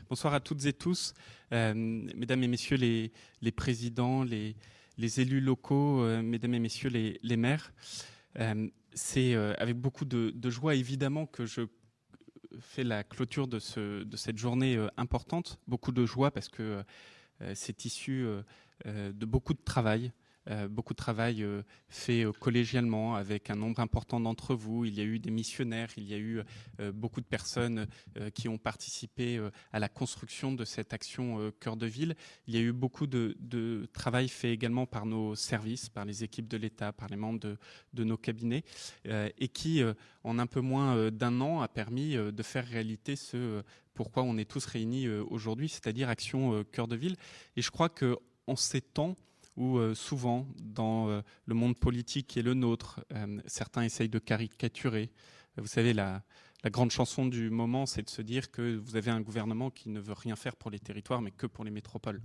Bonsoir à toutes et tous, mesdames et messieurs les présidents, les élus locaux, mesdames et messieurs les maires. C'est avec beaucoup de joie évidemment que je fais la clôture de cette journée importante. Beaucoup de joie parce que c'est issu de beaucoup de travail. Beaucoup de travail fait collégialement avec un nombre important d'entre vous. Il y a eu des missionnaires, il y a eu beaucoup de personnes qui ont participé à la construction de cette action Cœur de Ville. Il y a eu beaucoup de travail fait également par nos services, par les équipes de l'État, par les membres de nos cabinets, et qui, en un peu moins d'un an, a permis de faire réalité ce pourquoi on est tous réunis aujourd'hui, c'est-à-dire Action Cœur de Ville. Et je crois qu'en ces temps où souvent, dans le monde politique qui est le nôtre, certains essayent de caricaturer. Vous savez, la grande chanson du moment, c'est de se dire que vous avez un gouvernement qui ne veut rien faire pour les territoires, mais que pour les métropoles.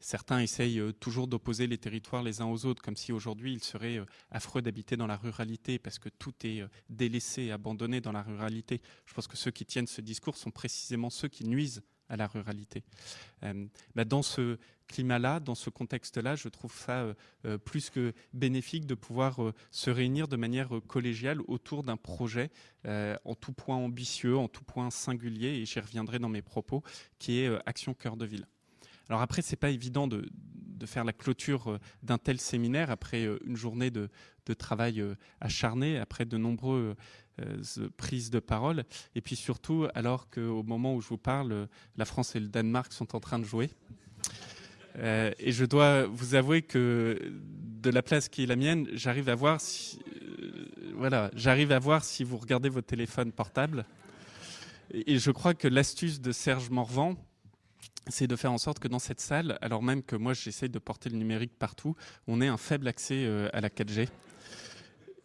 Certains essayent toujours d'opposer les territoires les uns aux autres, comme si aujourd'hui il serait affreux d'habiter dans la ruralité, parce que tout est délaissé, abandonné dans la ruralité. Je pense que ceux qui tiennent ce discours sont précisément ceux qui nuisent à la ruralité. Dans ce climat-là, dans ce contexte-là, je trouve ça plus que bénéfique de pouvoir se réunir de manière collégiale autour d'un projet en tout point ambitieux, en tout point singulier, et j'y reviendrai dans mes propos, qui est Action Cœur de Ville. Alors après, c'est pas évident de faire la clôture d'un tel séminaire après une journée de travail acharné, après de nombreux prises de parole, et puis surtout alors qu'au moment où je vous parle, la France et le Danemark sont en train de jouer. Et je dois vous avouer que de la place qui est la mienne, j'arrive à voir si vous regardez votre téléphone portable. Et je crois que l'astuce de Serge Morvan, c'est de faire en sorte que dans cette salle, alors même que moi j'essaye de porter le numérique partout, on ait un faible accès à la 4G.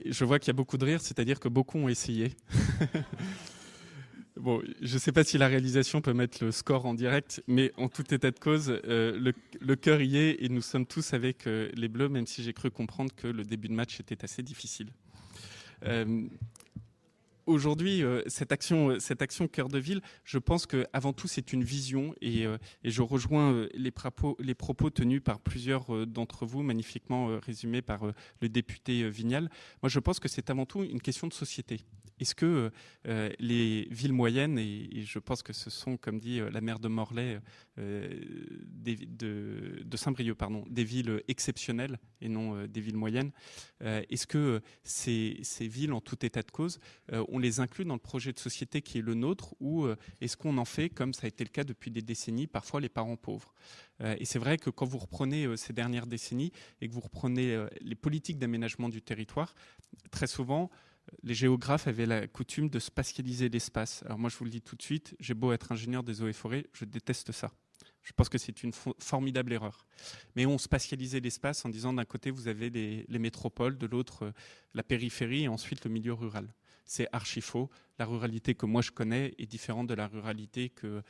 Et je vois qu'il y a beaucoup de rire, c'est-à-dire que beaucoup ont essayé. Bon, je ne sais pas si la réalisation peut mettre le score en direct, mais en tout état de cause, le cœur y est et nous sommes tous avec les Bleus, même si j'ai cru comprendre que le début de match était assez difficile. Aujourd'hui, cette action Cœur de Ville, je pense qu'avant tout, c'est une vision et je rejoins les propos tenus par plusieurs d'entre vous, magnifiquement résumés par le député Vignal. Moi, je pense que c'est avant tout une question de société. Est-ce que les villes moyennes, et je pense que ce sont, comme dit la maire de Morlaix, de Saint-Brieuc, pardon, des villes exceptionnelles et non des villes moyennes, est-ce que ces villes, en tout état de cause, on les inclut dans le projet de société qui est le nôtre, ou est-ce qu'on en fait, comme ça a été le cas depuis des décennies, parfois les parents pauvres? Et c'est vrai que quand vous reprenez ces dernières décennies et que vous reprenez les politiques d'aménagement du territoire, très souvent, les géographes avaient la coutume de spatialiser l'espace. Alors moi, je vous le dis tout de suite, j'ai beau être ingénieur des eaux et forêts, je déteste ça. Je pense que c'est une formidable erreur. Mais on spatialisait l'espace en disant d'un côté, vous avez les métropoles, de l'autre, la périphérie, et ensuite le milieu rural. C'est archi faux. La ruralité que moi je connais est différente de la ruralité que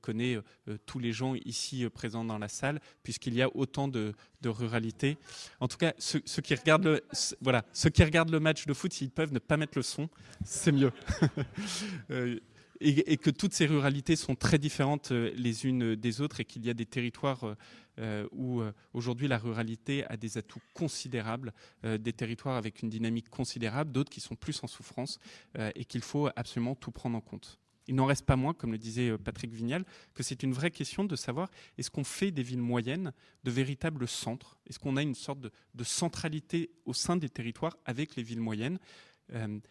connaissent tous les gens ici présents dans la salle, puisqu'il y a autant de ruralité. En tout cas, ceux qui regardent le match de foot, s'ils peuvent ne pas mettre le son, c'est mieux. Et que toutes ces ruralités sont très différentes les unes des autres, et qu'il y a des territoires où aujourd'hui la ruralité a des atouts considérables, des territoires avec une dynamique considérable, d'autres qui sont plus en souffrance, et qu'il faut absolument tout prendre en compte. Il n'en reste pas moins, comme le disait Patrick Vignal, que c'est une vraie question de savoir, est-ce qu'on fait des villes moyennes de véritables centres? Est-ce qu'on a une sorte de centralité au sein des territoires avec les villes moyennes?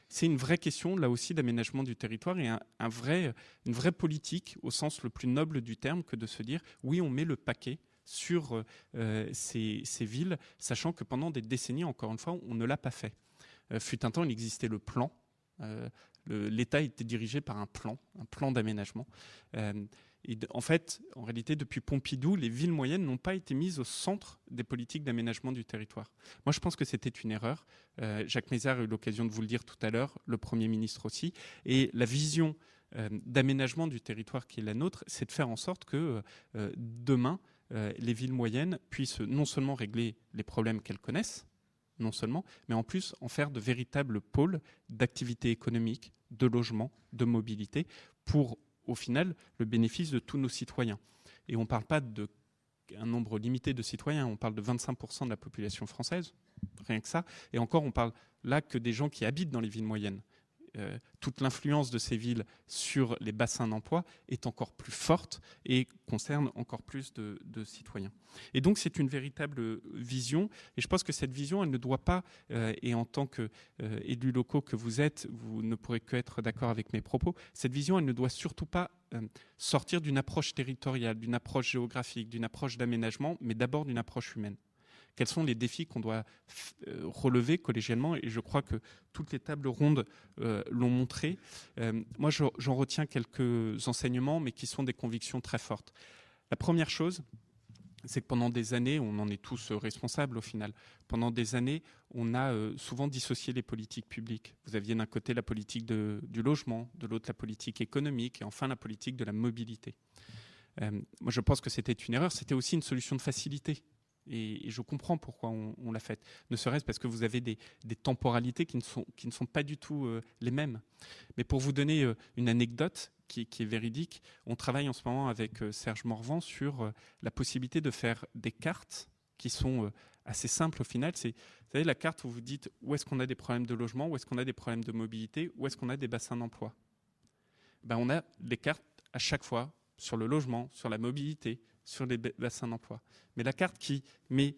C'est une vraie question, là aussi, d'aménagement du territoire, et une vraie politique, au sens le plus noble du terme, que de se dire, oui, on met le paquet sur ces villes, sachant que pendant des décennies, encore une fois, on ne l'a pas fait. Fut un temps, il existait le plan. L'État était dirigé par un plan d'aménagement. En fait, en réalité, depuis Pompidou, les villes moyennes n'ont pas été mises au centre des politiques d'aménagement du territoire. Moi, je pense que c'était une erreur. Jacques Mézard a eu l'occasion de vous le dire tout à l'heure, le Premier ministre aussi. Et la vision d'aménagement du territoire qui est la nôtre, c'est de faire en sorte que demain, les villes moyennes puissent non seulement régler les problèmes qu'elles connaissent, non seulement, mais en plus en faire de véritables pôles d'activité économique, de logement, de mobilité, pour au final le bénéfice de tous nos citoyens. Et on ne parle pas d'un nombre limité de citoyens, on parle de 25% de la population française, rien que ça. Et encore, on parle là que des gens qui habitent dans les villes moyennes. Toute l'influence de ces villes sur les bassins d'emploi est encore plus forte et concerne encore plus de citoyens. Et donc c'est une véritable vision, et je pense que cette vision, elle ne doit pas, et en tant qu'élus locaux que vous êtes, vous ne pourrez qu'être d'accord avec mes propos, cette vision, elle ne doit surtout pas sortir d'une approche territoriale, d'une approche géographique, d'une approche d'aménagement, mais d'abord d'une approche humaine. Quels sont les défis qu'on doit relever collégialement? Et je crois que toutes les tables rondes l'ont montré. Moi, j'en retiens quelques enseignements, mais qui sont des convictions très fortes. La première chose, c'est que pendant des années, on en est tous responsables au final, pendant des années, on a souvent dissocié les politiques publiques. Vous aviez d'un côté la politique du logement, de l'autre la politique économique, et enfin la politique de la mobilité. Moi, je pense que c'était une erreur, c'était aussi une solution de facilité. Et je comprends pourquoi on l'a fait. Ne serait-ce parce que vous avez des temporalités qui ne sont pas du tout les mêmes. Mais pour vous donner une anecdote qui est véridique, on travaille en ce moment avec Serge Morvan sur la possibilité de faire des cartes qui sont assez simples au final. Vous savez, la carte où vous dites où est-ce qu'on a des problèmes de logement, où est-ce qu'on a des problèmes de mobilité, où est-ce qu'on a des bassins d'emploi. On a des cartes à chaque fois sur le logement, sur la mobilité, sur les bassins d'emploi. Mais la carte qui met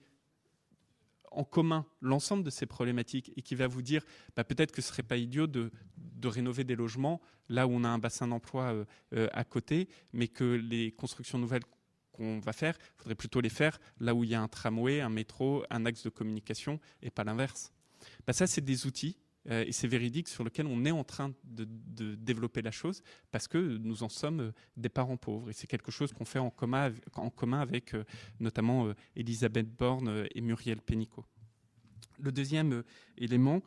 en commun l'ensemble de ces problématiques et qui va vous dire peut-être que ce ne serait pas idiot de rénover des logements là où on a un bassin d'emploi à côté, mais que les constructions nouvelles qu'on va faire, il faudrait plutôt les faire là où il y a un tramway, un métro, un axe de communication et pas l'inverse. Ça, c'est des outils et c'est véridique sur lequel on est en train de développer la chose parce que nous en sommes des parents pauvres et c'est quelque chose qu'on fait en commun avec notamment Elisabeth Borne et Muriel Pénicaud. Le deuxième élément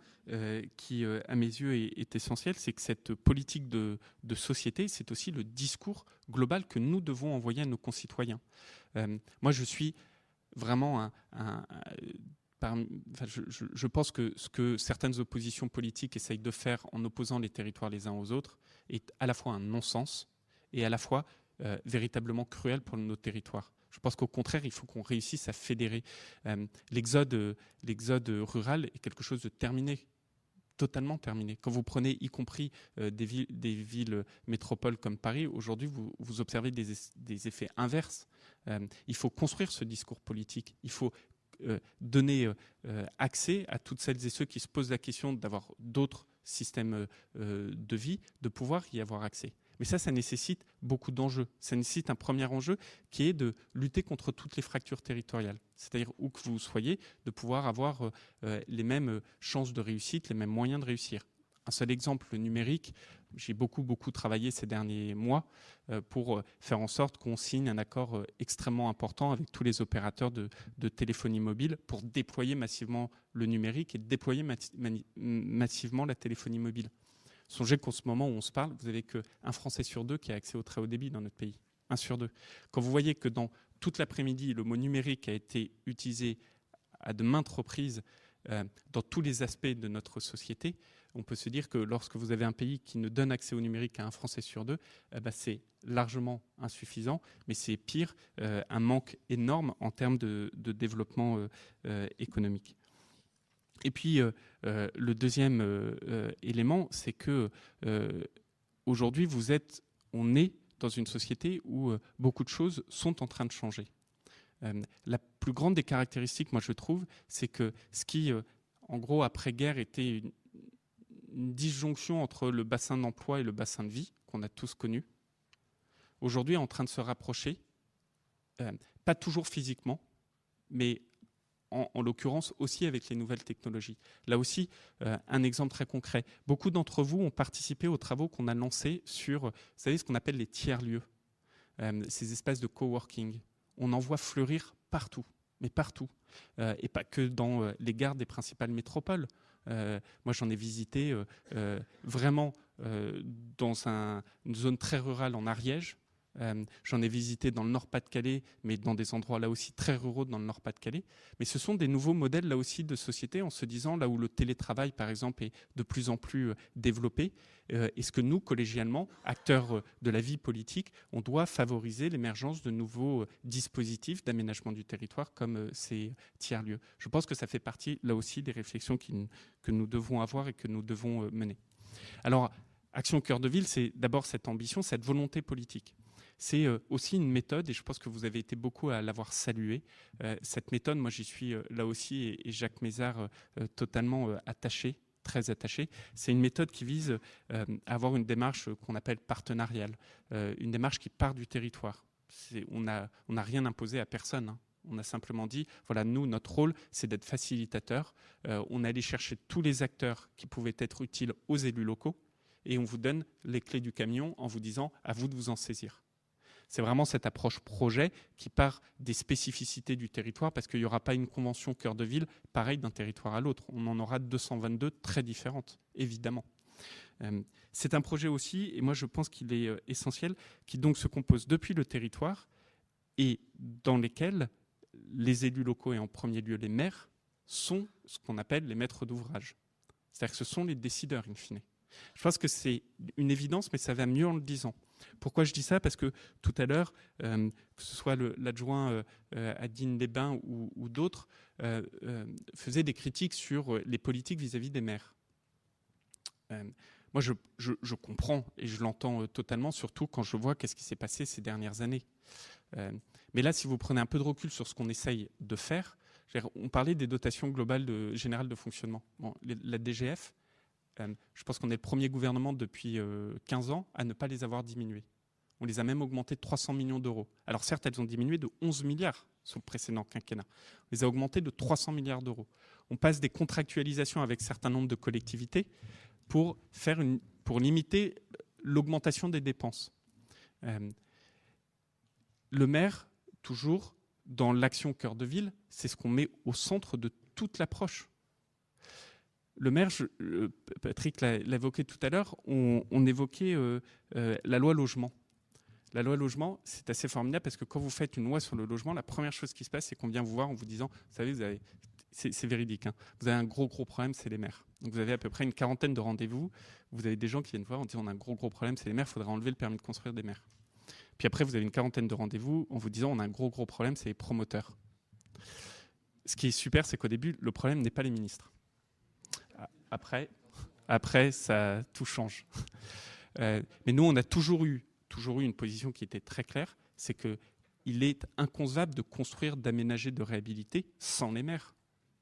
qui, à mes yeux, est essentiel, c'est que cette politique de société, c'est aussi le discours global que nous devons envoyer à nos concitoyens. Moi, je suis vraiment je pense que ce que certaines oppositions politiques essayent de faire en opposant les territoires les uns aux autres est à la fois un non-sens et à la fois véritablement cruel pour nos territoires. Je pense qu'au contraire, il faut qu'on réussisse à fédérer. L'exode rural est quelque chose de terminé, totalement terminé. Quand vous prenez y compris des villes métropoles comme Paris, aujourd'hui, vous observez des effets inverses. Il faut construire ce discours politique. Il faut donner accès à toutes celles et ceux qui se posent la question d'avoir d'autres systèmes de vie, de pouvoir y avoir accès. Mais ça nécessite beaucoup d'enjeux. Ça nécessite un premier enjeu qui est de lutter contre toutes les fractures territoriales. C'est-à-dire où que vous soyez, de pouvoir avoir les mêmes chances de réussite, les mêmes moyens de réussir. Un seul exemple, le numérique. J'ai beaucoup travaillé ces derniers mois pour faire en sorte qu'on signe un accord extrêmement important avec tous les opérateurs de téléphonie mobile pour déployer massivement le numérique et déployer massivement la téléphonie mobile. Songez qu'en ce moment où on se parle, vous n'avez qu'un Français sur deux qui a accès au très haut débit dans notre pays. 1 sur 2. Quand vous voyez que dans toute l'après-midi, le mot numérique a été utilisé à de maintes reprises dans tous les aspects de notre société, on peut se dire que lorsque vous avez un pays qui ne donne accès au numérique qu'à un Français sur deux, c'est largement insuffisant, mais c'est pire, un manque énorme en termes de développement économique. Et puis, le deuxième élément, c'est que aujourd'hui, on est dans une société où beaucoup de choses sont en train de changer. La plus grande des caractéristiques, moi je trouve, c'est que ce qui, en gros, après-guerre, était une disjonction entre le bassin d'emploi et le bassin de vie, qu'on a tous connu, aujourd'hui est en train de se rapprocher, pas toujours physiquement, mais en l'occurrence aussi avec les nouvelles technologies. Là aussi, un exemple très concret. Beaucoup d'entre vous ont participé aux travaux qu'on a lancés sur, vous savez, ce qu'on appelle les tiers-lieux, ces espaces de coworking. On en voit fleurir partout, mais partout. Et pas que dans les gares des principales métropoles. Moi, j'en ai visité vraiment dans une zone très rurale en Ariège. J'en ai visité dans le Nord-Pas-de-Calais, mais dans des endroits là aussi très ruraux dans le Nord-Pas-de-Calais. Mais ce sont des nouveaux modèles là aussi de société, en se disant là où le télétravail, par exemple, est de plus en plus développé, est-ce que nous, collégialement, acteurs de la vie politique, on doit favoriser l'émergence de nouveaux dispositifs d'aménagement du territoire comme ces tiers-lieux. Je pense que ça fait partie là aussi des réflexions que nous devons avoir et que nous devons mener. Alors, Action Cœur de Ville, c'est d'abord cette ambition, cette volonté politique. C'est aussi une méthode, et je pense que vous avez été beaucoup à l'avoir saluée. Cette méthode, moi j'y suis là aussi, et Jacques Mézard totalement attaché, très attaché. C'est une méthode qui vise à avoir une démarche qu'on appelle partenariale, une démarche qui part du territoire. On n'a rien imposé à personne, hein. On a simplement dit, voilà, nous, notre rôle, c'est d'être facilitateur. On est allé chercher tous les acteurs qui pouvaient être utiles aux élus locaux, et on vous donne les clés du camion en vous disant, à vous de vous en saisir. C'est vraiment cette approche projet qui part des spécificités du territoire, parce qu'il n'y aura pas une convention cœur de ville pareille d'un territoire à l'autre. On en aura 222 très différentes, évidemment. C'est un projet aussi, et moi je pense qu'il est essentiel, qui donc se compose depuis le territoire et dans lesquels les élus locaux et en premier lieu les maires sont ce qu'on appelle les maîtres d'ouvrage. C'est-à-dire que ce sont les décideurs, in fine. Je pense que c'est une évidence, mais ça va mieux en le disant. Pourquoi je dis ça? Parce que tout à l'heure, que ce soit l'adjoint Adine Desbains ou d'autres, faisaient des critiques sur les politiques vis-à-vis des maires. Moi, je comprends et je l'entends totalement, surtout quand je vois qu'est-ce qui s'est passé ces dernières années. Mais là, si vous prenez un peu de recul sur ce qu'on essaye de faire, on parlait des dotations globales générales de fonctionnement. Bon, la DGF, je pense qu'on est le premier gouvernement depuis 15 ans à ne pas les avoir diminuées. On les a même augmentées de 300 millions d'euros. Alors certes, elles ont diminué de 11 milliards sous le précédent quinquennat. On les a augmentées de 300 milliards d'euros. On passe des contractualisations avec un certain nombre de collectivités pour limiter l'augmentation des dépenses. Le maire, toujours, dans l'action cœur de ville, c'est ce qu'on met au centre de toute l'approche. Le maire, Patrick l'a évoqué tout à l'heure, on évoquait la loi logement. La loi logement, c'est assez formidable parce que quand vous faites une loi sur le logement, la première chose qui se passe, c'est qu'on vient vous voir en vous disant, vous savez, c'est véridique, hein, vous avez un gros problème, c'est les maires. Donc vous avez à peu près une quarantaine de rendez-vous, vous avez des gens qui viennent voir en disant, on a un gros problème, c'est les maires, il faudrait enlever le permis de construire des maires. Puis après, vous avez une quarantaine de rendez-vous en vous disant, on a un gros problème, c'est les promoteurs. Ce qui est super, c'est qu'au début, le problème n'est pas les ministres. Après, ça tout change. Mais nous, on a toujours eu une position qui était très claire, c'est qu'il est inconcevable de construire, d'aménager, de réhabiliter sans les maires.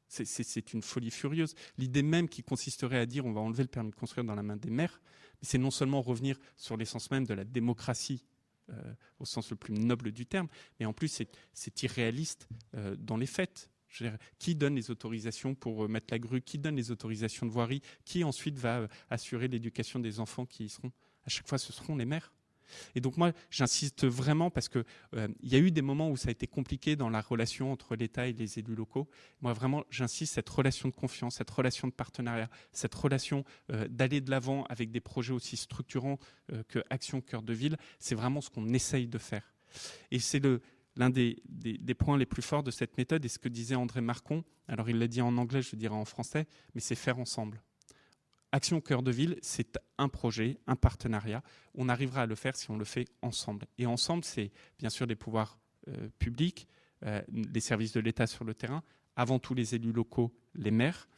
C'est une folie furieuse. L'idée même qui consisterait à dire on va enlever le permis de construire dans la main des maires, c'est non seulement revenir sur l'essence même de la démocratie, au sens le plus noble du terme, mais en plus c'est irréaliste dans les faits. Qui donne les autorisations pour mettre la grue? Qui donne les autorisations de voirie? Qui ensuite va assurer l'éducation des enfants qui y seront? À chaque fois, ce seront les maires. Et donc moi, j'insiste vraiment parce que y a eu des moments où ça a été compliqué dans la relation entre l'État et les élus locaux. Moi, vraiment, j'insiste, cette relation de confiance, cette relation de partenariat, cette relation d'aller de l'avant avec des projets aussi structurants que Action Cœur de Ville, c'est vraiment ce qu'on essaye de faire. Et c'est l'un des points les plus forts de cette méthode, et ce que disait André Marcon, alors il l'a dit en anglais, je le dirai en français, mais c'est faire ensemble. Action Cœur de Ville, c'est un projet, un partenariat. On arrivera à le faire si on le fait ensemble. Et ensemble, c'est bien sûr les pouvoirs publics, les services de l'État sur le terrain, avant tout les élus locaux, les maires,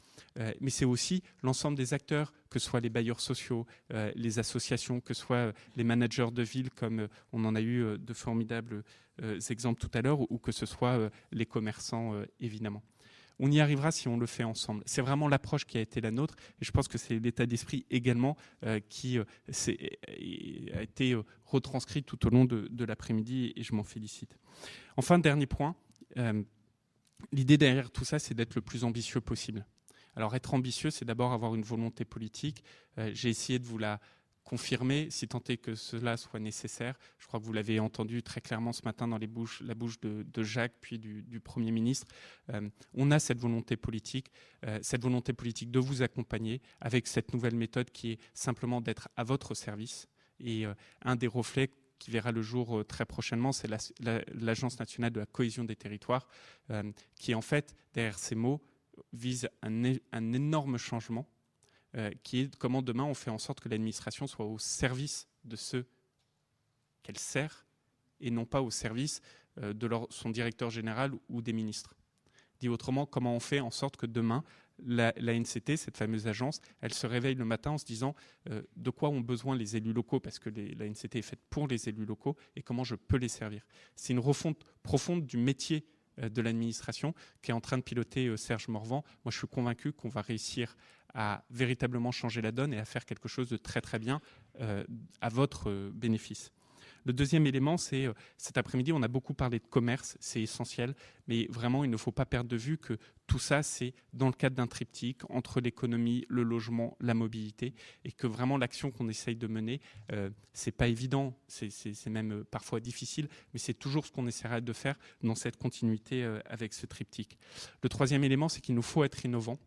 mais c'est aussi l'ensemble des acteurs, que ce soit les bailleurs sociaux, les associations, que ce soit les managers de ville, comme on en a eu de formidables exemples tout à l'heure, ou que ce soit les commerçants, évidemment. On y arrivera si on le fait ensemble. C'est vraiment l'approche qui a été la nôtre, et je pense que c'est l'état d'esprit également qui a été retranscrit tout au long de l'après-midi, et je m'en félicite. Enfin, dernier point, l'idée derrière tout ça, c'est d'être le plus ambitieux possible. Alors être ambitieux, c'est d'abord avoir une volonté politique. J'ai essayé de vous la confirmer, si tant est que cela soit nécessaire. Je crois que vous l'avez entendu très clairement ce matin dans la bouche de Jacques, puis du Premier ministre. On a cette volonté politique de vous accompagner avec cette nouvelle méthode qui est simplement d'être à votre service. Et un des reflets qui verra le jour très prochainement, c'est l'Agence nationale de la cohésion des territoires, qui en fait, derrière ces mots, vise un énorme changement, qui est comment demain on fait en sorte que l'administration soit au service de ceux qu'elle sert, et non pas au service de son directeur général ou des ministres. Dit autrement, comment on fait en sorte que demain, l'ANCT, cette fameuse agence, elle se réveille le matin en se disant de quoi ont besoin les élus locaux, parce que l'ANCT est faite pour les élus locaux, et comment je peux les servir. C'est une refonte profonde du métier de l'administration qui est en train de piloter Serge Morvan. Moi, je suis convaincu qu'on va réussir à véritablement changer la donne et à faire quelque chose de très très bien à votre bénéfice. Le deuxième élément, c'est cet après-midi, on a beaucoup parlé de commerce, c'est essentiel, mais vraiment, il ne faut pas perdre de vue que tout ça, c'est dans le cadre d'un triptyque entre l'économie, le logement, la mobilité, et que vraiment l'action qu'on essaye de mener, c'est pas évident, c'est même parfois difficile, mais c'est toujours ce qu'on essaiera de faire dans cette continuité avec ce triptyque. Le troisième élément, c'est qu'il nous faut être innovant.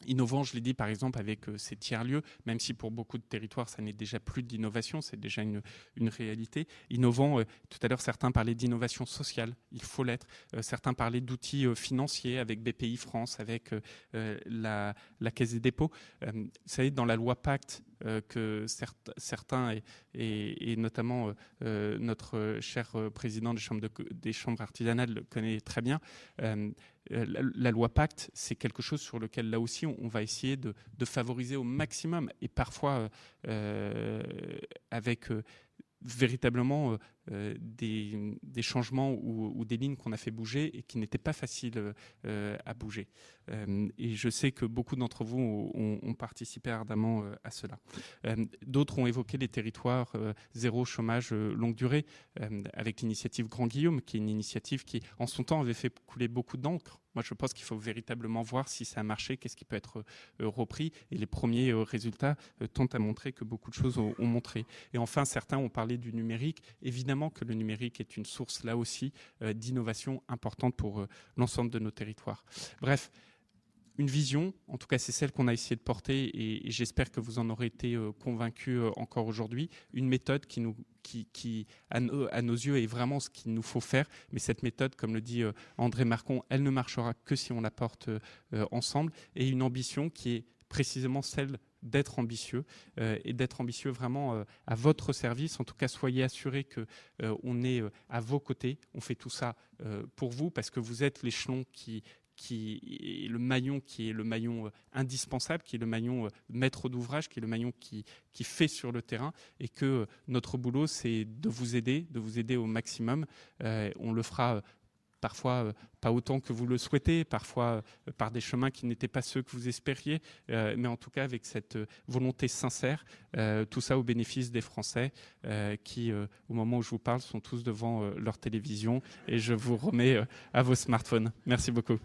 Innovant, je l'ai dit par exemple avec ces tiers-lieux, même si pour beaucoup de territoires ça n'est déjà plus de l'innovation, c'est déjà une réalité. Innovant, tout à l'heure certains parlaient d'innovation sociale, il faut l'être. Certains parlaient d'outils financiers avec BPI France, avec la Caisse des dépôts. Vous savez, dans la loi Pacte, que certains, et notamment notre cher président des chambres artisanales le connaît très bien, la loi Pacte, c'est quelque chose sur lequel, là aussi, on va essayer de favoriser au maximum, et parfois avec véritablement des changements ou des lignes qu'on a fait bouger et qui n'étaient pas faciles à bouger. Et je sais que beaucoup d'entre vous ont participé ardemment à cela. D'autres ont évoqué les territoires zéro chômage longue durée, avec l'initiative Grand Guillaume, qui est une initiative qui, en son temps, avait fait couler beaucoup d'encre. Moi, je pense qu'il faut véritablement voir si ça a marché, qu'est-ce qui peut être repris. Et les premiers résultats tentent à montrer que beaucoup de choses ont montré. Et enfin, certains ont parlé du numérique. Évidemment que le numérique est une source, là aussi, d'innovation importante pour l'ensemble de nos territoires. Bref, une vision, en tout cas c'est celle qu'on a essayé de porter, et j'espère que vous en aurez été convaincus encore aujourd'hui, une méthode qui à nos yeux est vraiment ce qu'il nous faut faire, mais cette méthode, comme le dit André Marcon, elle ne marchera que si on la porte ensemble, et une ambition qui est précisément celle d'être ambitieux, et d'être ambitieux vraiment à votre service. En tout cas, soyez assurés qu'on est à vos côtés, on fait tout ça pour vous, parce que vous êtes l'échelon qui est le maillon indispensable, qui est le maillon maître d'ouvrage, qui est le maillon qui fait sur le terrain, et que notre boulot, c'est de vous aider au maximum. On le fera parfois pas autant que vous le souhaitez, parfois par des chemins qui n'étaient pas ceux que vous espériez, mais en tout cas avec cette volonté sincère, tout ça au bénéfice des Français qui, au moment où je vous parle, sont tous devant leur télévision, et je vous remets à vos smartphones. Merci beaucoup.